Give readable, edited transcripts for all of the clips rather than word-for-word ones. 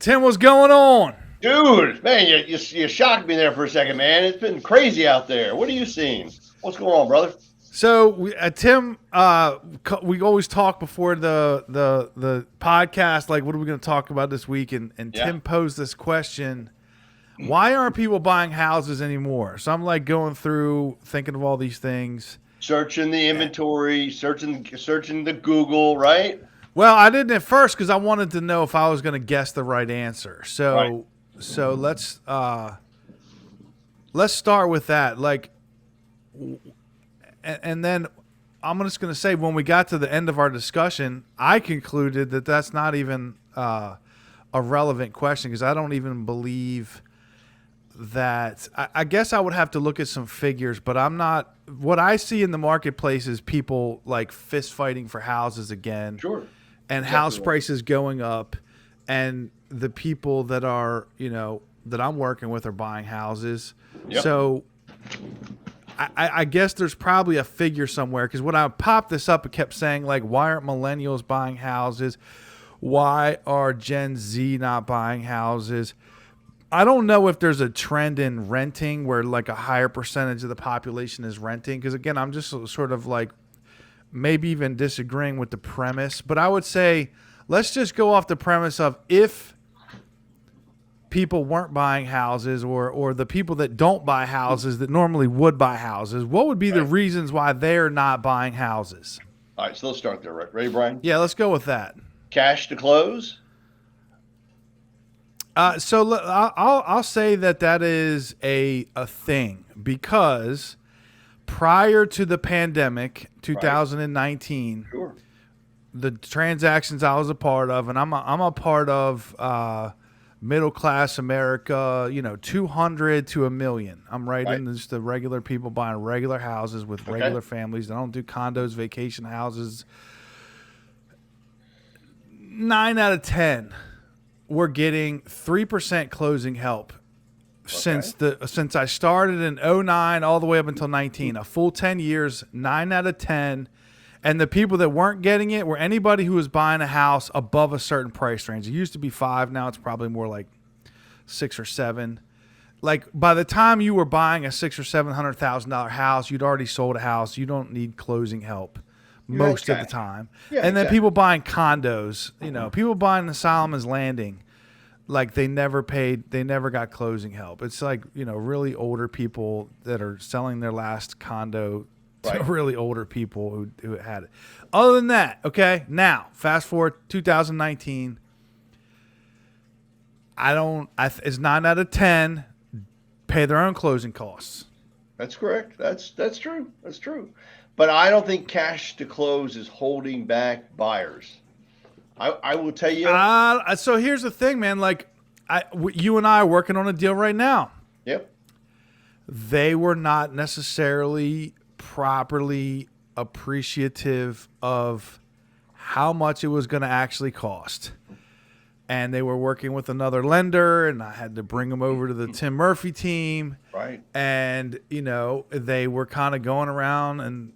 Tim, what's going on? Dude, man, you shocked me there for a second, man. It's been crazy out there. What are you seeing? What's going on, brother? So, Tim, we always talk before the podcast, like, what are we going to talk about this week? And Yeah. Tim posed this question: why aren't people buying houses anymore? So I'm like going through, thinking of all these things. Searching the inventory, searching the Google, right? Well, I didn't at first because I wanted to know if I was going to guess the right answer. Right. So let's start with that. Like, and then I'm just going to say, when we got to the end of our discussion, I concluded that that's not even a relevant question, because I don't even believe that. I guess I would have to look at some figures, but I'm not. What I see in the marketplace is people like fist fighting for houses again. Sure. And house prices going up, and the people that are, that I'm working with are buying houses. Yep. So I guess there's probably a figure somewhere, because when I popped this up, it kept saying, like, why aren't millennials buying houses? Why are Gen Z not buying houses? I don't know if there's a trend in renting where, like, a higher percentage of the population is renting, because, again, I'm just sort of like maybe even disagreeing with the premise. But I would say let's just go off the premise of, if people weren't buying houses, or the people that don't buy houses that normally would buy houses, what would be the reasons why they're not buying houses? All right, so let's start there, right? Ready, Brian? Yeah, let's go with that. Cash to close? So I'll say that is a thing, because prior to the pandemic, 2019, Sure. the transactions I was a part of, and I'm a part of middle class America, 200 to a million. I'm right in just the regular people buying regular houses with regular families. I don't do condos, vacation houses. 9 out of 10 we're getting 3% closing help since I started in 2009 all the way up until 19. A full 10 years, 9 out of 10. And the people that weren't getting it were anybody who was buying a house above a certain price range. It used to be 5, now it's probably more like 6 or 7. Like, by the time you were buying a $600,000 or $700,000 house, you'd already sold a house. You don't need closing help most of the time. Yeah, and then people buying condos, people buying the Solomon's Landing, like, they never got closing help. It's like, really older people that are selling their last condo to really older people who had it. Other than that, okay, now fast forward 2019. It's 9 out of 10 pay their own closing costs. That's correct. That's true. That's true. But I don't think cash to close is holding back buyers. I will tell you. So here's the thing, man. Like, you and I are working on a deal right now. Yep. They were not necessarily properly appreciative of how much it was going to actually cost. And they were working with another lender, and I had to bring them over to the Tim Murphy team. Right. And, they were kind of going around, and,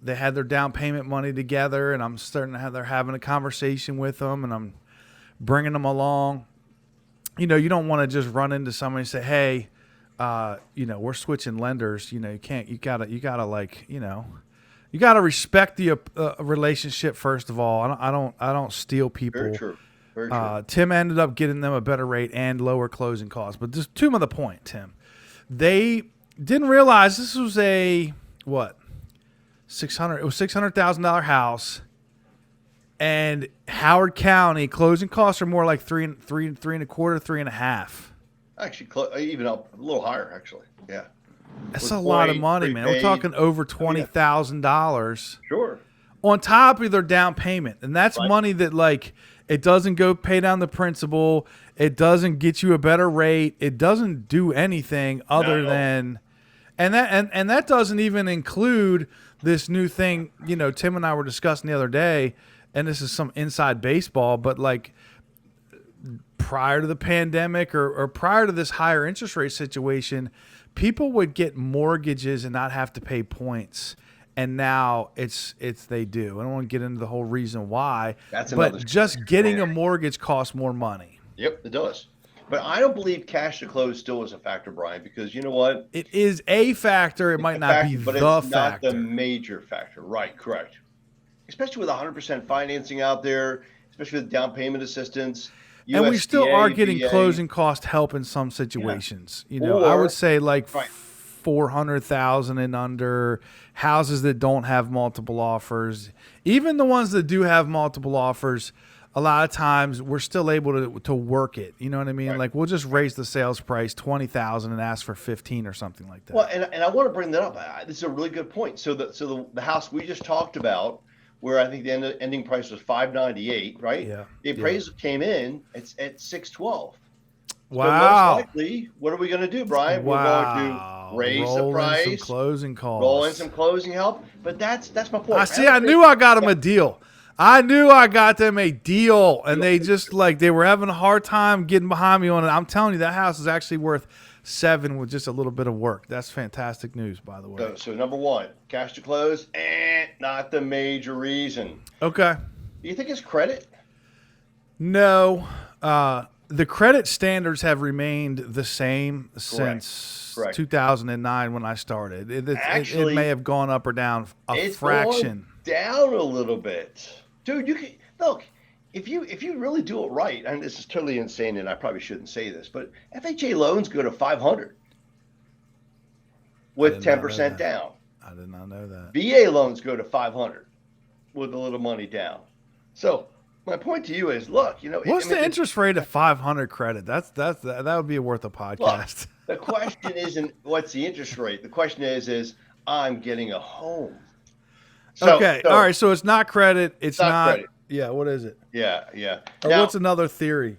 they had their down payment money together, and I'm starting to they're having a conversation with them, and I'm bringing them along. You don't want to just run into somebody and say, hey, we're switching lenders. You gotta respect the relationship first of all. I don't steal people. Very true. Very true. Tim ended up getting them a better rate and lower closing costs. But just to the point, Tim, they didn't realize this was a $600,000 house, and Howard County closing costs are more like three and a quarter, 3.5. Actually, even up a little higher. Actually, yeah. That's a lot of money, man. We're talking over $20,000. Sure. On top of their down payment, and that's money that, like, it doesn't go pay down the principal. It doesn't get you a better rate. It doesn't do anything other than, and that doesn't even include this new thing. Tim and I were discussing the other day, and this is some inside baseball, but, like, prior to the pandemic or prior to this higher interest rate situation, people would get mortgages and not have to pay points. and now it's they do. I don't want to get into the whole reason why, That's but another just getting a mortgage costs more money. Yep, it does. But I don't believe cash to close still is a factor, Brian, because you know what? It is a factor. It It's might a not factor, be but the it's not the factor. major factor. Right, correct. Especially with 100% financing out there, especially with down payment assistance, And we still are USDA, getting VA. closing cost help in some Yeah. situations. I would Or, say like right. 400,000 and under, houses that don't have multiple offers. Even the ones that do have multiple offers, a lot of times we're still able to work it. You know what I mean? Right. Like we'll just raise the sales price 20,000 and ask for 15 or something like that. Well, and I want to bring that up. This is a really good point. So the house we just talked about, where I think the ending price was 598, right? Yeah. The appraisal came in at 612. So most Wow. likely, what are we going to do, Brian? We're going to raise the Roll in price, some closing costs. roll in some closing help. But that's my point. I see. I knew I got them a deal. I knew I got them a deal, and they just they were having a hard time getting behind me on it. I'm telling you, that house is actually worth $7 with just a little bit of work. That's fantastic news, by the way. So number one, cash to close, not the major reason. Okay. Do you think it's credit? No. The credit standards have remained the same since Correct. 2009 when I started. Actually, it may have gone up or down a it's fraction. Down a little bit. Dude, you can look, if you really do it right, and this is totally insane and I probably shouldn't say this, but FHA loans go to 500 with 10% down. I did not know that. VA loans go to 500 with a little money down. So my point to you is, look, what's the interest rate of 500 credit? That would be worth a podcast. Look, the question isn't what's the interest rate. The question is I'm getting a home. All right. So it's not credit. It's not credit. Yeah. What is it? Yeah. Or now, what's another theory?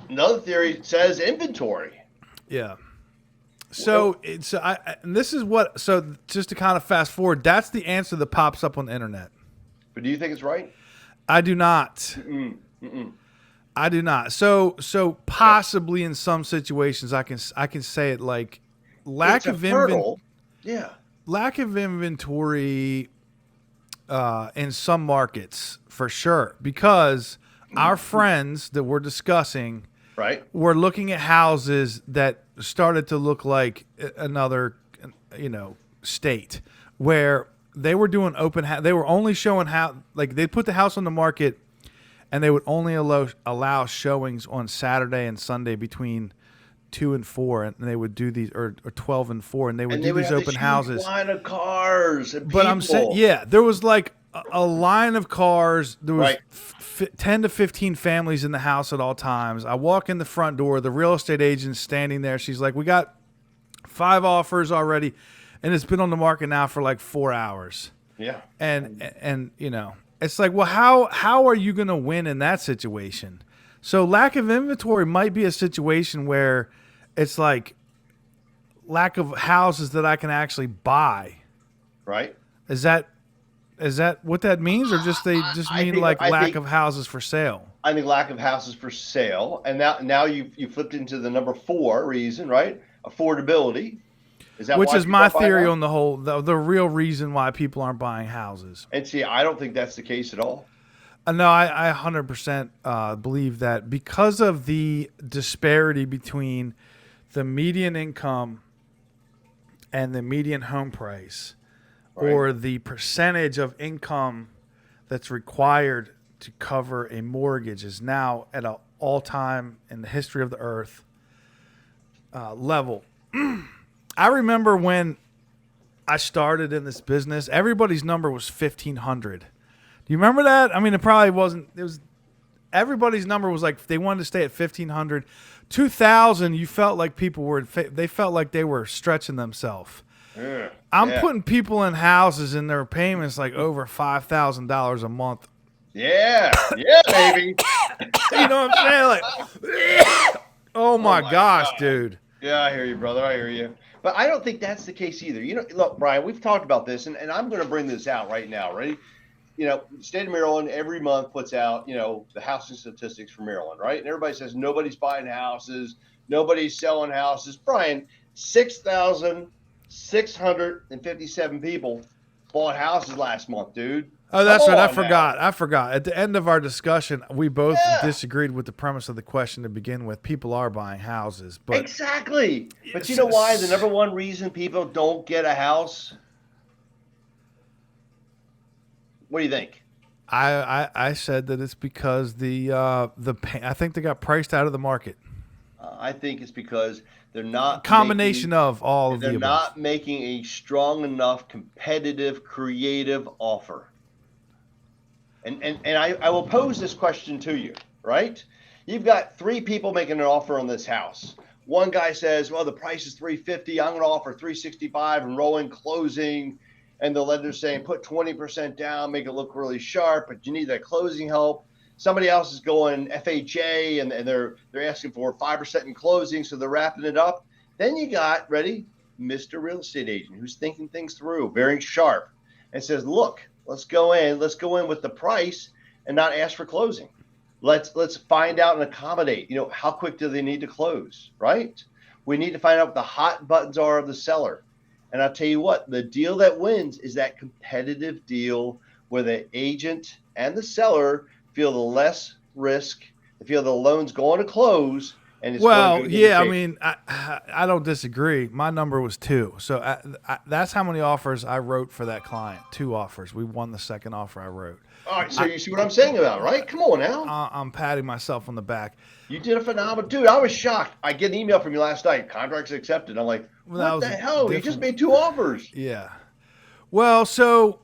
Another theory says inventory. Yeah. So and this is what. So just to kind of fast forward, that's the answer that pops up on the internet. But do you think it's right? I do not. Mm-mm. I do not. So possibly in some situations, I can say it like lack of inventory in some markets for sure, because our friends that we're discussing were looking at houses that started to look like another state where they were doing open house. They were only showing they put the house on the market and they would only allow showings on Saturday and Sunday between 2 and 4, and they would do these, or 12 and 4, and they would do these open houses. Line of cars and but I'm saying, there was like a line of cars. There was 10 to 15 families in the house at all times. I walk in the front door, the real estate agent's standing there. She's like, "We got 5 offers already, and it's been on the market now for like 4 hours." Yeah, and it's like, well, how are you going to win in that situation? So lack of inventory might be a situation where it's like lack of houses that I can actually buy. Right. Is that what that means, or just mean lack of houses for sale? I think lack of houses for sale, and now you flipped into the number 4 reason, right? Affordability. Is that which is my theory on the real reason why people aren't buying houses? And see, I don't think that's the case at all. No, I 100% believe that because of the disparity between the median income and the median home price, or the percentage of income that's required to cover a mortgage, is now at an all-time in the history of the earth level. I remember when I started in this business, everybody's number was 1,500. Do you remember that? I mean, it probably wasn't. It was everybody's number was like they wanted to stay at 1,500. 2,000, you felt like people were. They felt like they were stretching themselves. I'm putting people in houses and their payments like over $5,000 a month. Yeah, baby. You know what I'm saying? Like, oh my gosh, God. Dude. Yeah, I hear you, brother. I hear you. But I don't think that's the case either. Look, Brian, we've talked about this, and I'm going to bring this out right now. Ready? The state of Maryland every month puts out, the housing statistics for Maryland, right? And everybody says nobody's buying houses, nobody's selling houses. Brian, 6,657 people bought houses last month, dude. Oh, Come that's right. I on now. forgot. I forgot. At the end of our discussion, we both Yeah, disagreed with the premise of the question to begin with. People are buying houses, but exactly. But you it's, know why? The number one reason people don't get a house? What do you think? I said that it's because I think they got priced out of the market. I think it's because they're not Combination making of all of they're the above. not making a strong enough competitive creative offer. And I will pose this question to you, right? You've got three people making an offer on this house. One guy says, well, the price is 350. I'm going to offer 365 and roll in closing. And the lender's saying, put 20% down, make it look really sharp, but you need that closing help. Somebody else is going FHA and they're asking for 5% in closing, so they're wrapping it up. Then you got, ready, Mr. Real Estate Agent who's thinking things through, very sharp, and says, look, let's go in with the price and not ask for closing. Let's find out and accommodate. How quick do they need to close, right? We need to find out what the hot buttons are of the seller. And I'll tell you what, the deal that wins is that competitive deal where the agent and the seller feel the less risk, they feel the loan's going to close and it's going to Well, go to the yeah, I paper. mean, I don't disagree. My number was 2, so that's how many offers I wrote for that client. 2 offers. We won the second offer I wrote. All right, so you see what I'm saying about, right? Come on now. I'm patting myself on the back. You did a phenomenal, dude. I was shocked. I get an email from you last night. Contracts accepted. I'm like, Well, that what the was hell? You just different. made 2 offers. Yeah. Well, so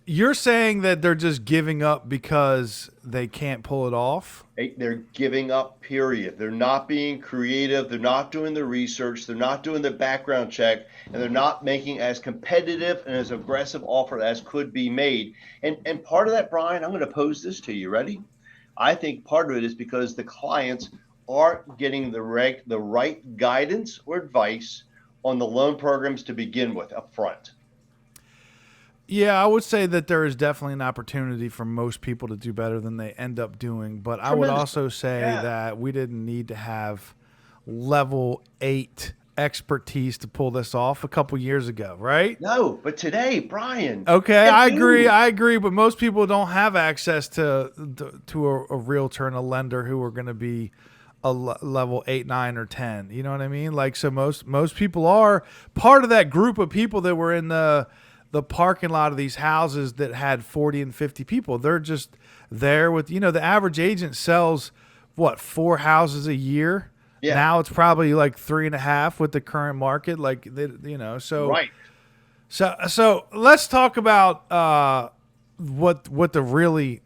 you're saying that they're just giving up because they can't pull it off? They're giving up, period. They're not being creative. They're not doing the research. They're not doing the background check. And they're not making as competitive and as aggressive offer as could be made. And part of that, Brian, I'm going to pose this to you. Ready? I think part of it is because the clients aren't getting the right guidance or advice on the loan programs to begin with up front. Yeah, I would say that there is definitely an opportunity for most people to do better than they end up doing. But I would Tremendous. also say Yeah. that we didn't need to have level 8 expertise to pull this off a couple years ago, right? No, but today, Brian. Okay, Yeah, I agree. dude. I agree. But most people don't have access to a realtor and a lender who are going to be a level 8, 9, or 10. You know what I mean? Like, so most people are part of that group of people that were in the parking lot of these houses that had 40 and 50 people. They're just there with, the average agent sells what, 4 houses a year. Yeah. Now it's probably like 3.5 with the current market. Like, so. Right. So let's talk about what the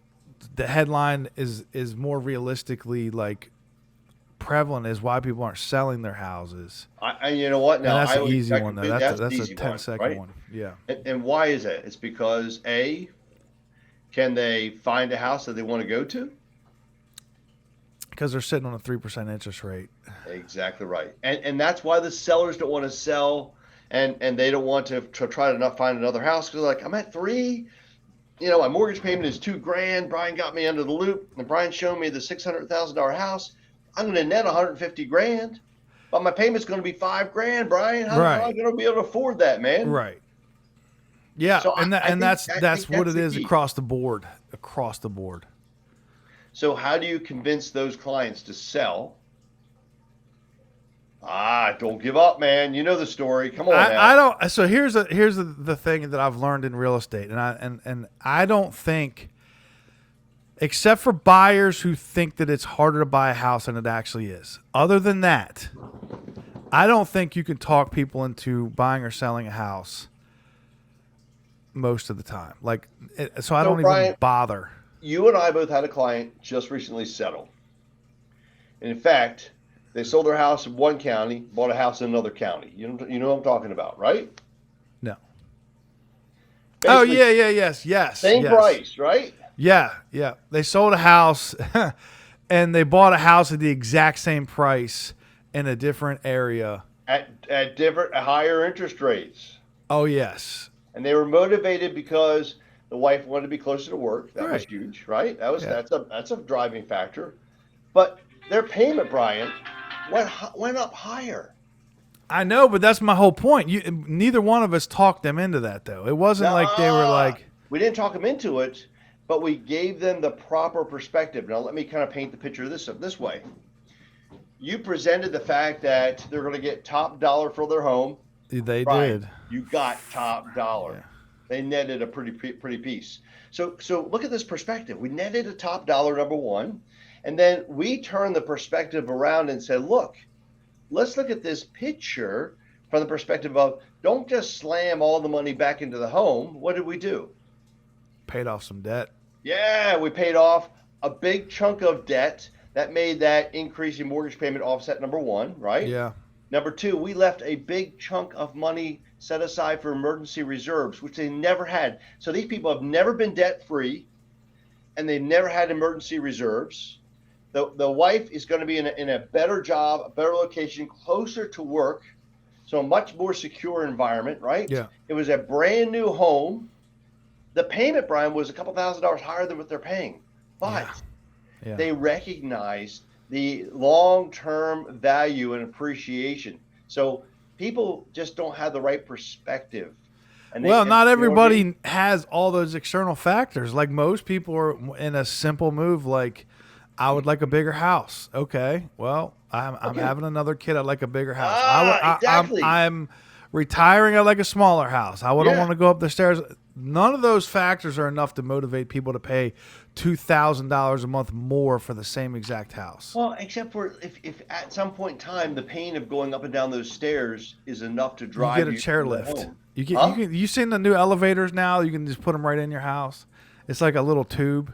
headline is more realistically like prevalent is why people aren't selling their houses. You know what? Now And that's I an would easy I one though. completely- That's an a easy 10-second right? one. Yeah. And why is that? It's because can they find a house that they want to go to? Because they're sitting on a 3% interest rate. Exactly right. And that's why the sellers don't want to sell and they don't want to try to not find another house because like I'm at 3. My mortgage payment is $2,000. Brian got me under the loop, and Brian showed me the $600,000 house. I'm going to net $150,000, but my payment's going to be $5,000. Brian, how am I going to be able to afford that, man? Right. Yeah, So and I think that's what it the is key. across the board. Across the board. So how do you convince those clients to sell? Don't give up, man. You know the story. Come on now. I don't. So here's the thing that I've learned in real estate, and I don't think, except for buyers who think that it's harder to buy a house than it actually is. Other than that, I don't think you can talk people into buying or selling a house most of the time. So I don't Brian, even bother. You and I both had a client just recently settle. And in fact, they sold their house in one county, bought a house in another county. You know what I'm talking about, right? No. Basically, Yes. Same price, right? Yeah. They sold a house and they bought a house at the exact same price in a different area. At different, higher interest rates. Oh, yes. And they were motivated because the wife wanted to be closer to work. That was Right. huge, right? Yeah. That's a driving factor. But their payment, Brian, went up higher. I know, but that's my whole point. Neither one of us talked them into that, though. It wasn't like they were like, we didn't talk them into it, but we gave them the proper perspective. Now, let me kind of paint the picture of this way. You presented the fact that they're going to get top dollar for their home. They Right. did. You got top dollar. Yeah. They netted a pretty piece. So look at this perspective. We netted a top dollar, number one, and then we turned the perspective around and said, look, let's look at this picture from the perspective of don't just slam all the money back into the home. What did we do? Paid off some debt. Yeah, we paid off a big chunk of debt that made that increase in mortgage payment offset, number one, right? Yeah. Number two, we left a big chunk of money set aside for emergency reserves, which they never had. So these people have never been debt free, and they've never had emergency reserves. The wife is going to be in a better job, a better location, closer to work, so a much more secure environment, right? Yeah. It was a brand new home. The payment, Brian, was a couple $1,000s higher than what they're paying, but Yeah. they recognized the long-term value and appreciation. So people just don't have the right perspective. Not everybody has all those external factors. Like most people are in a simple move, like I would like a bigger house. Okay, well, I'm having another kid. I'd like a bigger house. Exactly. I'm retiring. I'd like a smaller house. I wouldn't want to go up the stairs. None of those factors are enough to motivate people to pay $2,000 a month more for the same exact house. Well, except for if at some point in time the pain of going up and down those stairs is enough to drive you get a chairlift. home. You seen the new elevators now? You can just put them right in your house. It's like a little tube.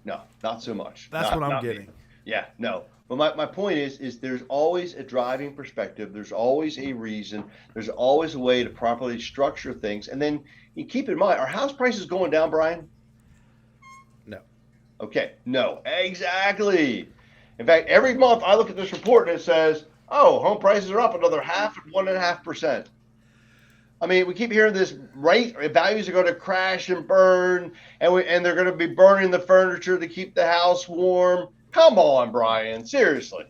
No, not so much. That's what I'm getting. Yeah, no. But my point is there's always a driving perspective. There's always a reason. There's always a way to properly structure things. And then you keep in mind, are house prices going down, Brian? No. Okay, no, exactly. In fact, every month I look at this report and it says, oh, home prices are up another 1.5%. I mean, we keep hearing this rate values are going to crash and burn, and they're going to be burning the furniture to keep the house warm. Come on, Brian, seriously.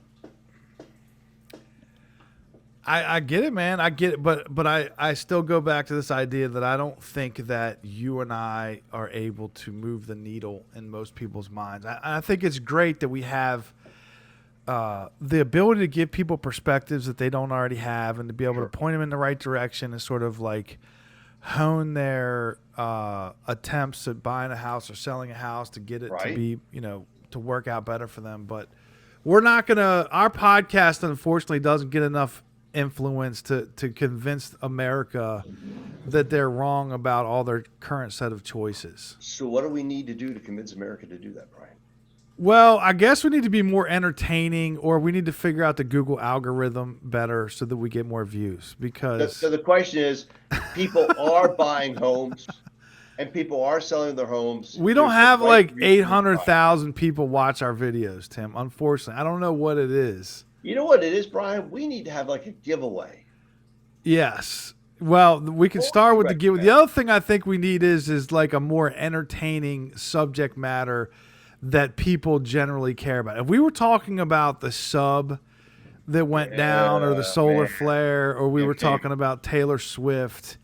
I get it, man. I get it, but I still go back to this idea that I don't think that you and I are able to move the needle in most people's minds. I think it's great that we have the ability to give people perspectives that they don't already have, and to be able to point them in the right direction and sort of like hone their attempts at buying a house or selling a house to get it to be, to work out better for them. But we're not going to, our podcast unfortunately doesn't get enough influence to convince America that they're wrong about all their current set of choices. So what do we need to do to convince America to do that, Brian? Well, I guess we need to be more entertaining, or we need to figure out the Google algorithm better so that we get more views. Because so the question is, people are buying homes and people are selling their homes. We don't have like 800,000 people watch our videos, Tim. Unfortunately, I don't know what it is. You know what it is, Brian? We need to have like a giveaway. Yes. Well, we can start with the giveaway. The other thing I think we need is like a more entertaining subject matter that people generally care about. If we were talking about the sub that went down, or the solar flare, or we were talking about Taylor Swift,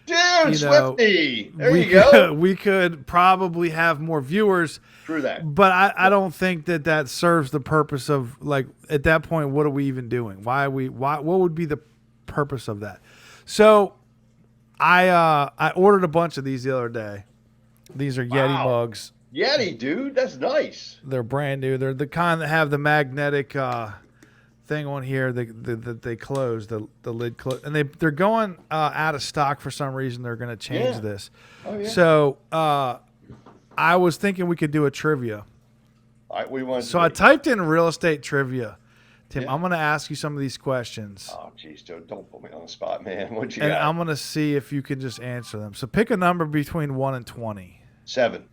dude, Swiftie, there you go. We could probably have more viewers. True that. But I don't think that serves the purpose of, like, at that point, what are we even doing? What would be the purpose of that? So I ordered a bunch of these the other day. These are Yeti mugs. Yeti, dude, that's nice. They're brand new. They're the kind that have the magnetic thing on here that they close, the lid close, and they're going out of stock for some reason. They're going to change this. Oh, yeah. So I was thinking we could do a trivia. All right, I typed in real estate trivia. Tim, I'm going to ask you some of these questions. Oh, geez, don't put me on the spot, man. What you got? And I'm going to see if you can just answer them. So pick a number between 1 and 20. 7.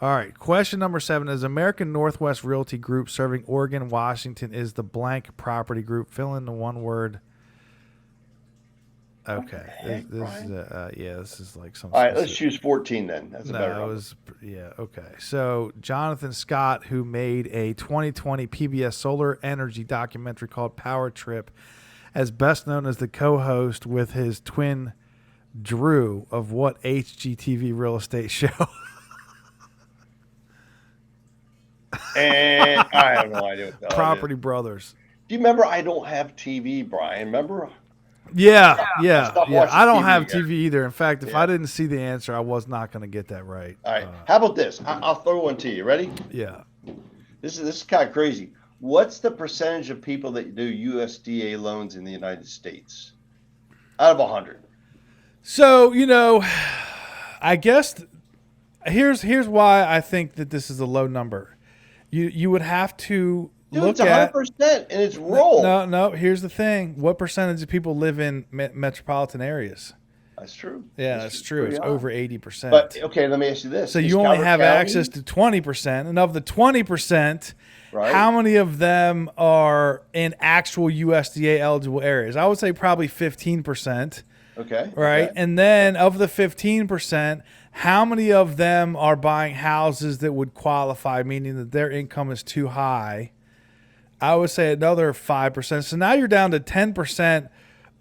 All right. Question number 7 is American Northwest Realty Group serving Oregon, Washington is the blank property group. Fill in the one word. Okay. This is like some. All right, let's choose 14 then. That's a better number. Okay. So Jonathan Scott, who made a 2020 PBS solar energy documentary called Power Trip, as best known as the co-host with his twin Drew of what HGTV real estate show? And I have no idea what the hell it is. Property Brothers. Do you remember? I don't have TV, Brian. Remember? Yeah. stopped watching I don't TV have again. TV either. In fact, if Yeah. I didn't see the answer, I was not going to get that right. All right. How about this? I'll throw one to you. Ready? Yeah. This is kind of crazy. What's the percentage of people that do USDA loans in the United States out of 100? So, I guess here's why I think that this is a low number. You would have to Dude, look it's at 100%, and it's rolled. No. Here's the thing: what percentage of people live in metropolitan areas? That's true. Yeah, that's true. It's high. over 80%. But okay, let me ask you this: so Is you only Calvert have County, access to 20%, and of the 20%, right? how many of them are in actual USDA eligible areas? I would say probably 15%. Okay. Right. Okay. And then of the 15%, how many of them are buying houses that would qualify, meaning that their income is too high? I would say another 5%. So now you're down to 10%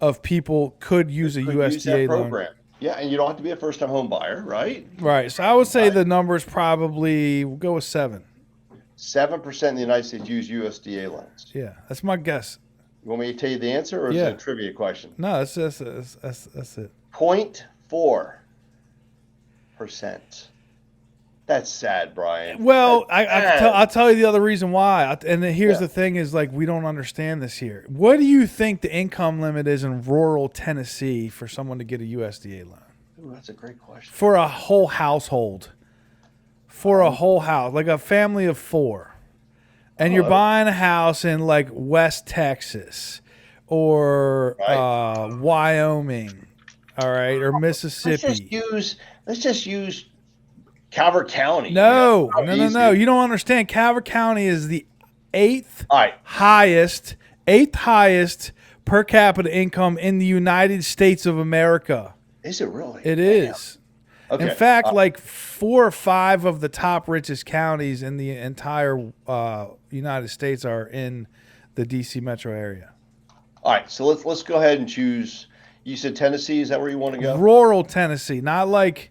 of people could use a USDA loan. program. Yeah, and you don't have to be a first-time home buyer, right? Right. So I would say the number is probably, we'll go with 7. 7% in the United States use USDA loans. Yeah. That's my guess. You want me to tell you the answer, or is Yeah. it a trivia question? No, that's it. 0.4%. That's sad, Brian. Well, That's I'll tell you the other reason why. And then here's Yeah. the thing is, like, we don't understand this here. What do you think the income limit is in rural Tennessee for someone to get a USDA loan? Ooh, that's a great question. For a whole household. For a whole house. Like a family of 4. And you're buying a house in, like, West Texas or Right. Wyoming, all right, or Mississippi. Let's just use Calvert County. No. Easy. You don't understand. Calvert County is the 8th All right. highest per capita income in the United States of America. Is it really? It is. Okay. In fact, like 4 or 5 of the top richest counties in the entire United States are in the DC metro area. All right. So let's go ahead and choose. You said Tennessee. Is that where you want to go? Rural Tennessee, not like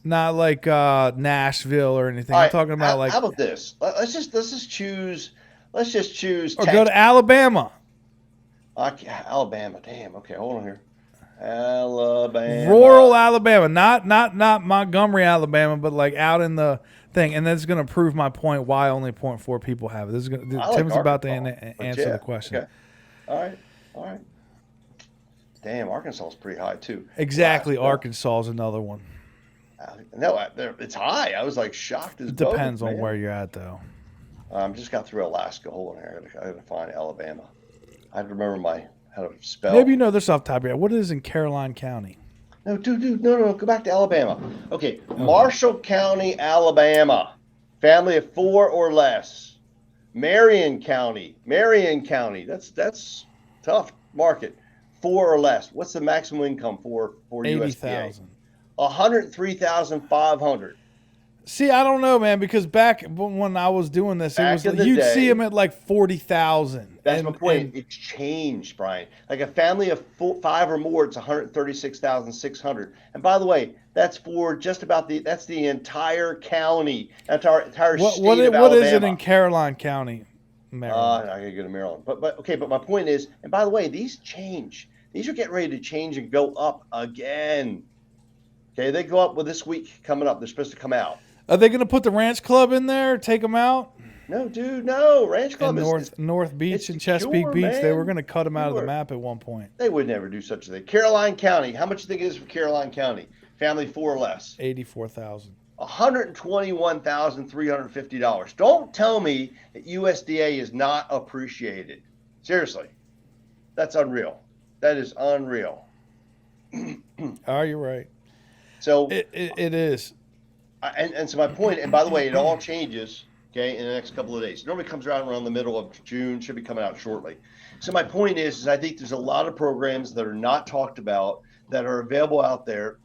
Nashville or anything. All I'm right, talking about like. How about this? Let's just choose. Let's just choose. Or go to Alabama. Alabama. Damn. Okay. Hold on here. Alabama. Rural Alabama, not Montgomery, Alabama, but like out in the thing, and that's going to prove my point. Why only 0.4 people have it? This is Tim's about to answer the question. Okay. All right. Damn, Arkansas is pretty high too. Exactly, Wow. Arkansas is another one. No, it's high. I was like shocked as It depends both, on man. where you're at, though. Just got through Alaska. Hold on here. I gotta find Alabama. I have to remember how to spell. Maybe you know this off the top of your head. What is in Caroline County? No, dude, no. Go back to Alabama. Okay, Marshall County, Alabama. Family of 4 or less. Marion County. That's tough market. 4 or less. What's the maximum income for USDA? 80,000. 103,500. See, I don't know, man, because back when I was doing this, Back in the you'd day- see them at like 40,000. That's my point. It's changed, Brian. Like a family of 5 or more, it's 136,600. And by the way, that's for just about that's the entire county, entire state of Alabama. What is it in Caroline County, Maryland? I gotta go to Maryland. But my point is, and by the way, these change. These are getting ready to change and go up again. Okay, they go up this week coming up. They're supposed to come out. Are they going to put the Ranch Club in there? Take them out? No, dude, no. Ranch Club And is North Beach it's and Chesapeake secure, Beach, they man. were going to cut them out of the Secure. map at one point. They would never do such a thing. Caroline County. How much do you think it is for Caroline County? Family 4 or less. 84,000. $121,350. Don't tell me that USDA is not appreciated. Seriously, that's unreal. That is unreal. Oh, you're right. So It is. and so my point, and by the way, it all changes, okay, in the next couple of days. It normally comes around the middle of June, should be coming out shortly. So my point is I think there's a lot of programs that are not talked about that are available out there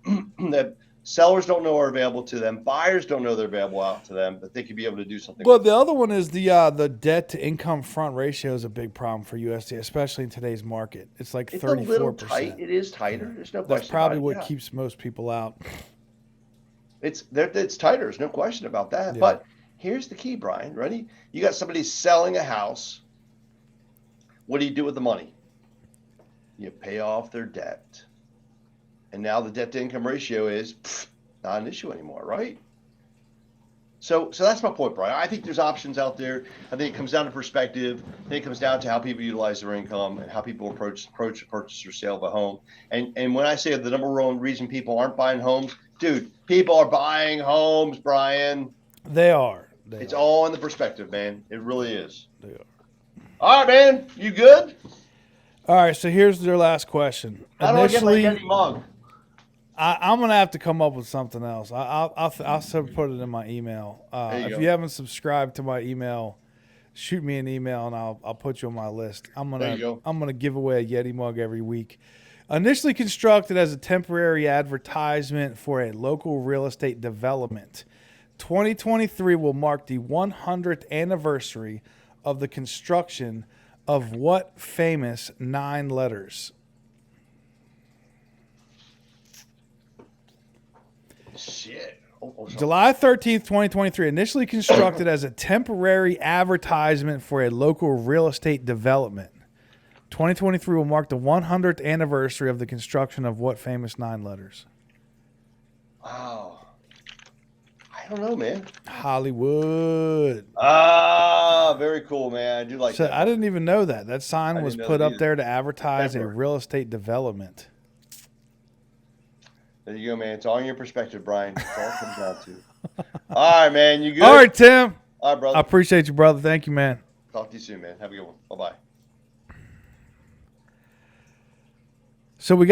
that Sellers don't know are available to them. Buyers don't know they're available out to them, but they could be able to do something. Well, the other one is the debt to income front ratio is a big problem for USD, especially in today's market. It's like 34%. It's a little tight. It is tighter. There's no question. That's probably about it. what keeps most people out. It's tighter. There's no question about that. Yeah. But here's the key, Brian. Ready? You got somebody selling a house. What do you do with the money? You pay off their debt. And now the debt to income ratio is not an issue anymore, right? So that's my point, Brian. I think there's options out there. I think it comes down to perspective. I think it comes down to how people utilize their income and how people approach the purchase or sale of a home. And when I say the number one reason people aren't buying homes, dude, people are buying homes, Brian. They are. It's all in the perspective, man. It really is. They are. All right, man. You good? All right, so here's their last question. How do I get my Yeti mug? I'm gonna have to come up with something else. I'll sort of put it in my email. If you haven't subscribed to my email, shoot me an email and I'll put you on my list. I'm gonna give away a Yeti mug every week. Initially constructed as a temporary advertisement for a local real estate development, 2023 will mark the 100th anniversary of the construction of what famous 9 letters? Shit. July 13th, 2023, initially constructed as a temporary advertisement for a local real estate development. 2023 will mark the 100th anniversary of the construction of what famous 9 letters? Wow. I don't know, man. Hollywood. Ah, very cool, man. I do like that. I didn't even know that. That sign was put up there to advertise a real estate development. There you go, man. It's all in your perspective, Brian. That's all it comes down to. All right, man. You good? All right, Tim. All right, brother. I appreciate you, brother. Thank you, man. Talk to you soon, man. Have a good one. Bye-bye. So we got